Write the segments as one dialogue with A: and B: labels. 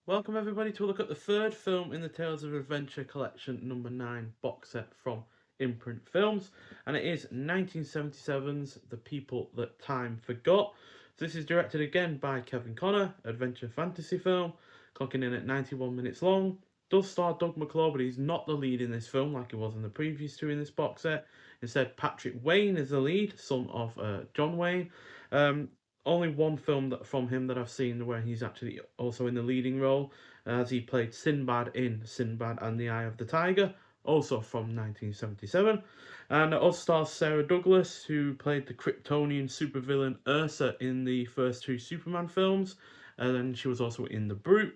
A: Welcome everybody to a look at the third film in the Tales of Adventure collection number 9 box set from Imprint Films, and it is 1977's The People That Time Forgot. So this is directed again by Kevin Connor, adventure fantasy film, clocking in at 91 minutes long. Does star Doug McClure, but he's not the lead in this film like he was in the previous two in this box set. Instead, Patrick Wayne is the lead, son of John Wayne. Um, Only one film from him that I've seen where he's actually also in the leading role, as he played Sinbad in Sinbad and the Eye of the Tiger, also from 1977. And it also stars Sarah Douglas, who played the Kryptonian supervillain Ursa in the first two Superman films, and then she was also in The Brute.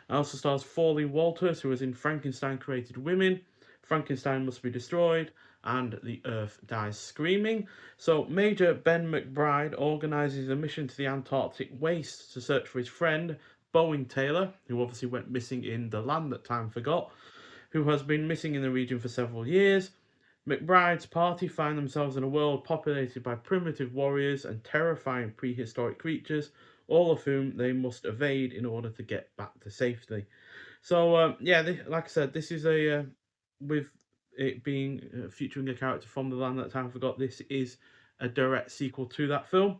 A: It also stars Foley Walters, who was in Frankenstein Created Women, Frankenstein Must Be Destroyed, and The Earth Dies Screaming. So, Major Ben McBride organises a mission to the Antarctic Waste to search for his friend, Bowen Taylor, who obviously went missing in The Land That Time Forgot, who has been missing in the region for several years. McBride's party find themselves in a world populated by primitive warriors and terrifying prehistoric creatures, all of whom they must evade in order to get back to safety. So yeah, like I said, this is a with it being featuring a character from The Land That Time Forgot. This is a direct sequel to that film,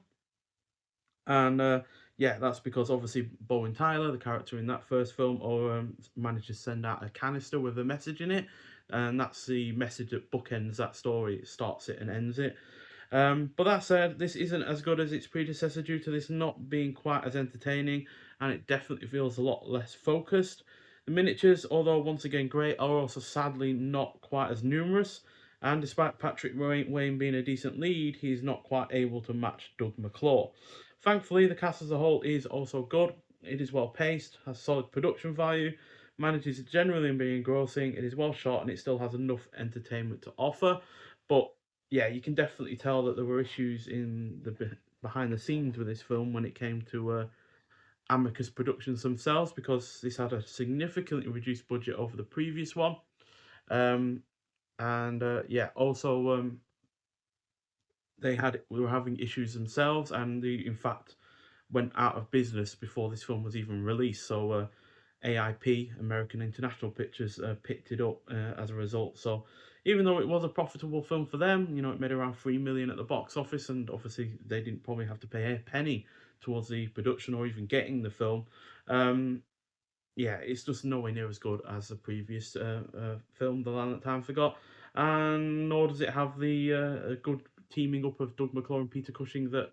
A: and yeah, that's because obviously Bowen Tyler, the character in that first film, or managed to send out a canister with a message in it, and that's the message that bookends that story. It starts it and ends it. But that said, this isn't as good as its predecessor due to this not being quite as entertaining, and it definitely feels a lot less focused. The miniatures, although once again great, are also sadly not quite as numerous, and despite Patrick Wayne being a decent lead, he's not quite able to match Doug McClure. Thankfully, the cast as a whole is also good. It is well paced, has solid production value, manages to generally be engrossing, it is well shot, and it still has enough entertainment to offer. But yeah, you can definitely tell that there were issues in the behind the scenes with this film when it came to Amicus Productions themselves, because this had a significantly reduced budget over the previous one. Um, and yeah, also they were having issues themselves, and they in fact went out of business before this film was even released. So AIP, American International Pictures, picked it up as a result. So even though it was a profitable film for them, it made around 3 million at the box office, and obviously they didn't probably have to pay a penny towards the production or even getting the film. Um, yeah, it's just nowhere near as good as the previous film, The Land That Time Forgot, and nor does it have the good teaming up of Doug McClure and Peter Cushing that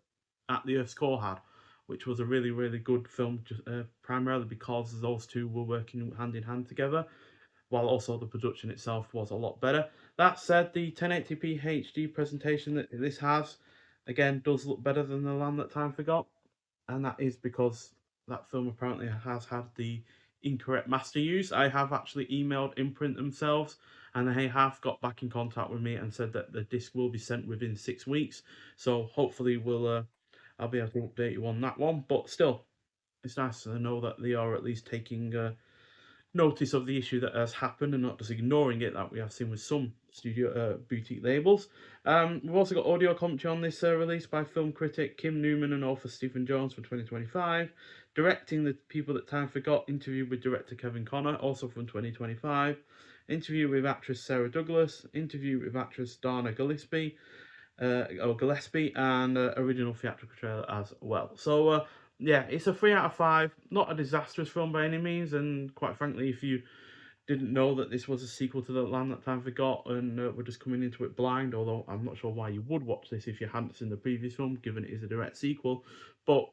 A: At the Earth's Core had, which was a really, really good film, just, primarily because those two were working hand in hand together, while also the production itself was a lot better. That said, the 1080p HD presentation that this has, again, does look better than The Land That Time Forgot, and that is because that film apparently has had the incorrect master use. I have actually emailed Imprint themselves, and they have got back in contact with me and said that the disc will be sent within 6 weeks. So hopefully I'll be able to update you on that one. But still, it's nice to know that they are at least taking notice of the issue that has happened and not just ignoring it, that we have seen with some studio boutique labels. We've also got audio commentary on this release by film critic Kim Newman and author Stephen Jones from 2025. Directing The People That Time Forgot, interview with director Kevin Connor, also from 2025. Interview with actress Sarah Douglas, interview with actress Dana Gillespie, and original theatrical trailer as well. So yeah, it's a 3 out of 5. Not a disastrous film by any means, and quite frankly, if you didn't know that this was a sequel to The Land That Time Forgot and were just coming into it blind, although I'm not sure why you would watch this if you hadn't seen the previous film, given it is a direct sequel. But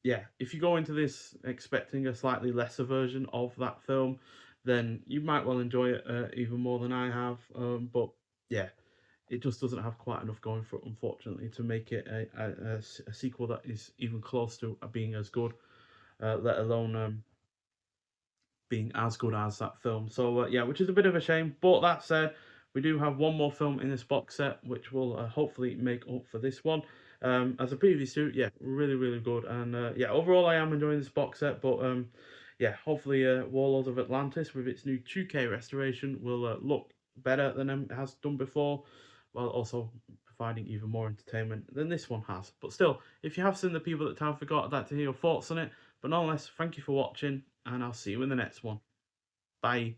A: yeah, if you go into this expecting a slightly lesser version of that film, then you might well enjoy it even more than I have. But yeah, it just doesn't have quite enough going for it, unfortunately, to make it a sequel that is even close to being as good, let alone being as good as that film. So yeah, which is a bit of a shame. But that said, we do have one more film in this box set, which will hopefully make up for this one. As the previous two, yeah, really, really good. And yeah, overall, I am enjoying this box set. But yeah, hopefully, Warlords of Atlantis with its new 2K restoration will look better than it has done before, while also providing even more entertainment than this one has. But still, if you have seen The People That Time Forgot, I'd like to hear your thoughts on it. But nonetheless, thank you for watching. and I'll see you in the next one. Bye.